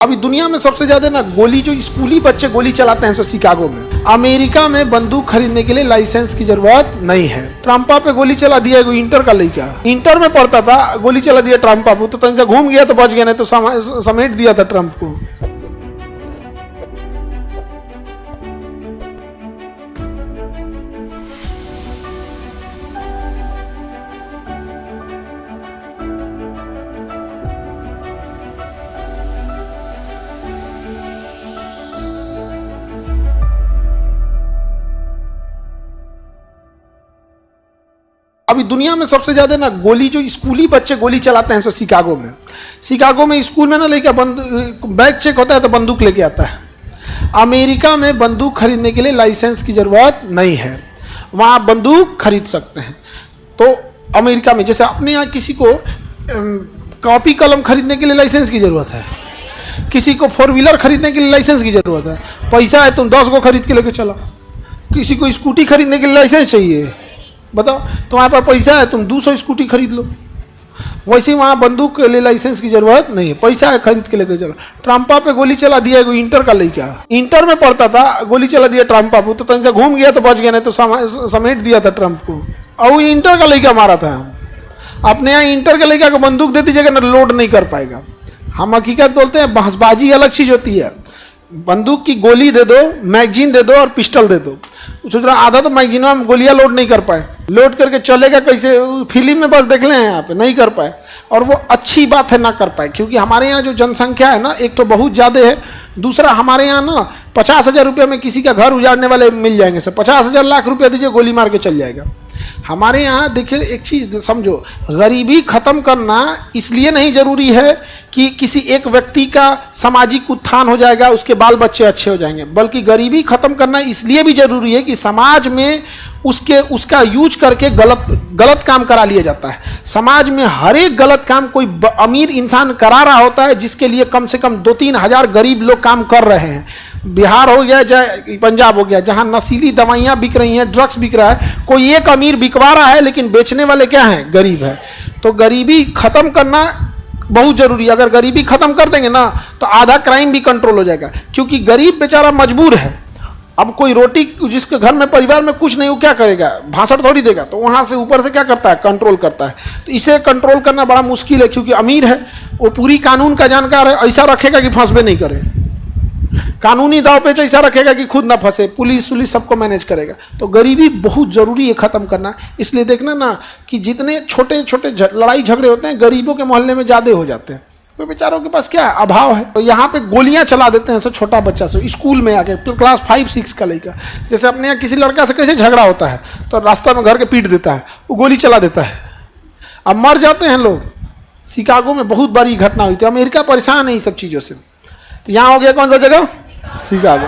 अभी दुनिया में सबसे ज्यादा ना गोली जो स्कूली बच्चे गोली चलाते हैं, शिकागो में। अमेरिका में बंदूक खरीदने के लिए लाइसेंस की जरूरत नहीं है। ट्रम्पा पे गोली चला दिया, इंटर का लड़का इंटर में पढ़ता था, गोली चला दिया ट्रम्पा पे, तो तन से घूम गया तो बच गया, नहीं तो समेट दिया था ट्रम्प को। अभी दुनिया में सबसे ज्यादा ना गोली जो स्कूली बच्चे गोली चलाते हैं, शिकागो में स्कूल में ना लड़का बैग चेक होता है तो बंदूक लेके आता है। अमेरिका में बंदूक खरीदने के लिए लाइसेंस की जरूरत नहीं है, वहाँ आप बंदूक खरीद सकते हैं। तो अमेरिका में जैसे अपने यहाँ किसी को कॉपी कलम खरीदने के लिए लाइसेंस की जरूरत है, किसी को 4 व्हीलर खरीदने के लिए लाइसेंस की जरूरत है। पैसा है तुम 10 को खरीद के लेके चला। किसी को स्कूटी खरीदने के लिए लाइसेंस चाहिए, बताओ तुम्हारे पास पैसा है तुम 200 स्कूटी खरीद लो। वैसे ही वहाँ बंदूक के लिए लाइसेंस की जरूरत नहीं है, पैसा है खरीद के लेके चलो। ट्रम्पा पे गोली चला दिया, इंटर का लड़का इंटर में पढ़ता था, गोली चला दिया ट्रम्पा पे, तो तन से घूम गया तो बच गया, नहीं तो समेट दिया था ट्रम्प को। और वो इंटर का लड़का मारा था। अपने यहाँ इंटर के लड़का को बंदूक दे दीजिएगा ना, लोड नहीं कर पाएगा। हम हकीकत बोलते हैं, बहसबाजी अलग चीज होती है। बंदूक की गोली दे दो, मैगजीन दे दो और पिस्टल दे दो। सोच रहा आधा तो मैगजीन में गोलियां लोड नहीं कर पाए, लोड करके चलेगा कैसे? फिल्म में बस देख ले हैं, यहाँ पे नहीं कर पाए। और वो अच्छी बात है ना कर पाए, क्योंकि हमारे यहाँ जो जनसंख्या है ना, एक तो बहुत ज़्यादा है, दूसरा हमारे यहाँ ना 50,000 रुपये में किसी का घर उजाड़ने वाले मिल जाएंगे। सर 50,000 लाख रुपया दीजिए, गोली मार के चल जाएगा। हमारे यहाँ देखिए एक चीज़ समझो, गरीबी ख़त्म करना इसलिए नहीं ज़रूरी है कि किसी एक व्यक्ति का सामाजिक उत्थान हो जाएगा, उसके बाल बच्चे अच्छे हो जाएंगे, बल्कि गरीबी ख़त्म करना इसलिए भी ज़रूरी है कि समाज में उसका यूज करके गलत काम करा लिया जाता है। समाज में हर एक गलत काम कोई अमीर इंसान करा रहा होता है, जिसके लिए कम से कम 2-3 हज़ार गरीब लोग काम कर रहे हैं। बिहार हो गया, चाहे पंजाब हो गया, जहां नशीली दवाइयां बिक रही हैं, ड्रग्स बिक रहा है, कोई एक अमीर बिकवा रहा है, लेकिन बेचने वाले क्या हैं? गरीब है। तो गरीबी खत्म करना बहुत जरूरी है। अगर गरीबी खत्म कर देंगे ना, तो आधा क्राइम भी कंट्रोल हो जाएगा, क्योंकि गरीब बेचारा मजबूर है। अब कोई रोटी, जिसके घर में परिवार में कुछ नहीं, वो क्या करेगा? भाषण थोड़ी देगा, तो वहां से ऊपर से क्या करता है? कंट्रोल करता है। तो इसे कंट्रोल करना बड़ा मुश्किल है, क्योंकि अमीर है, वो पूरी कानून का जानकार है, ऐसा रखेगा कि फंसबे नहीं करे, कानूनी दाव पेच ऐसा रखेगा कि खुद ना फंसे, पुलिस सबको मैनेज करेगा। तो गरीबी बहुत जरूरी है खत्म करना। इसलिए देखना ना कि जितने छोटे छोटे लड़ाई झगड़े होते हैं, गरीबों के मोहल्ले में ज्यादा हो जाते हैं। तो बेचारों के पास क्या है? अभाव है। तो यहाँ पे गोलियां चला देते हैं, छोटा बच्चा से स्कूल में आके, फिर क्लास 5-6 का लड़का। जैसे अपने यहाँ किसी लड़का से कैसे झगड़ा होता है, तो रास्ता में घर के पीट देता है, वो गोली चला देता है, अब मर जाते हैं लोग। शिकागो में बहुत बड़ी घटना हुई थी। अमेरिका परेशान है इन सब चीज़ों से। तो यहाँ हो गया कौन सा जगह? शिकागो।